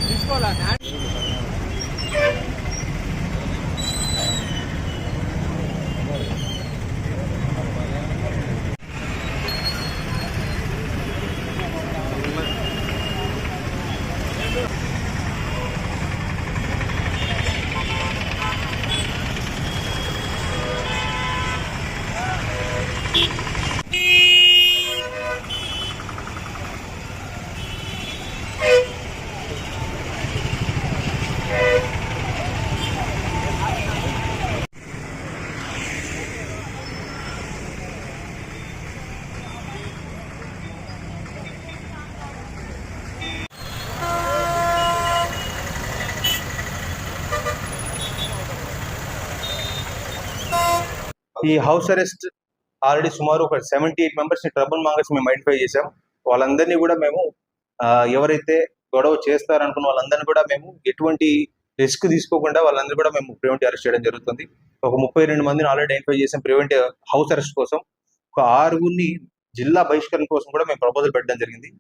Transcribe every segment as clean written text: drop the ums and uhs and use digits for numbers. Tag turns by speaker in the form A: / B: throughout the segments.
A: తీసుకోవాలా
B: ఈ house arrest already సుమారు ఒక 78 మెంబర్స్ ని ట్రబుల్ మాంగర్స్ మేము ఐడెంటిఫై చేసాం. వాళ్ళందరినీ కూడా మేము ఎవరైతే గొడవ చేస్తారనుకున్న వాళ్ళందరినీ కూడా మేము ఎటువంటి రిస్క్ తీసుకోకుండా వాళ్ళందరూ కూడా మేము ప్రివెంటివ్ అరెస్ట్ చేయడం జరుగుతుంది. ఒక 32 మందిని ఆల్రెడీ ఐడెంటిఫై చేసాం ప్రివెంటివ్ హౌస్ అరెస్ట్ కోసం. ఒక 6గురిని జిల్లా బహిష్కరణ కోసం కూడా మేము ప్రపోజల్ పెట్టడం జరిగింది.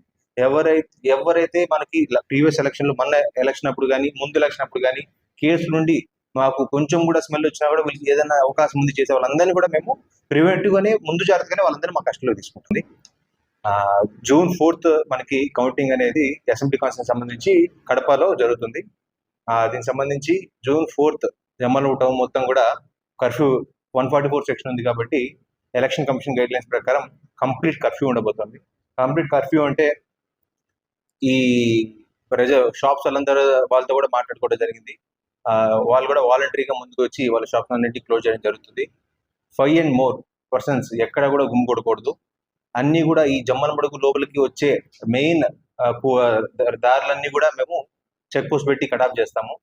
B: ఎవరైతే మనకి ప్రీవియస్ ఎలక్షన్ లో మన ఎలక్షన్ అప్పుడు కానీ ముందు ఎలక్షన్ అప్పుడు కానీ కేసు నుండి మాకు కొంచెం కూడా స్మెల్ వచ్చినా కూడా వీళ్ళకి ఏదైనా అవకాశం ఉంది చేసే వాళ్ళందరినీ కూడా మేము ప్రివెంటివ్ గానే ముందు జాగ్రత్తగానే వాళ్ళందరూ మా కస్టడీలో తీసుకుంటుంది. June 4th మనకి కౌంటింగ్ అనేది అసెంబ్లీ కాన్స్టిట్యూన్సీ సంబంధించి కడపలో జరుగుతుంది. దీనికి సంబంధించి June 4th జమ్మలమడుగు టౌన్ మొత్తం కూడా కర్ఫ్యూ 144 సెక్షన్ ఉంది కాబట్టి ఎలక్షన్ కమిషన్ గైడ్ లైన్స్ ప్రకారం కంప్లీట్ కర్ఫ్యూ ఉండబోతుంది. కంప్లీట్ కర్ఫ్యూ అంటే ఈ షాప్స్ వాళ్ళందరూ వాళ్ళతో కూడా మాట్లాడుకోవడం జరిగింది. వాళ్ళు కూడా వాలంటరీగా ముందుకు వచ్చి వాళ్ళ షాప్స్ అన్నింటినీ క్లోజ్ చేయడం జరుగుతుంది. 5 and more పర్సన్స్ ఎక్కడ కూడా గుమ్మికూడకూడదు. అన్ని కూడా ఈ జమ్మలమడుగు లోపలికి వచ్చే మెయిన్ దారులన్నీ కూడా మేము చెక్ పోస్ట్ పెట్టి కటాఫ్ చేస్తాము.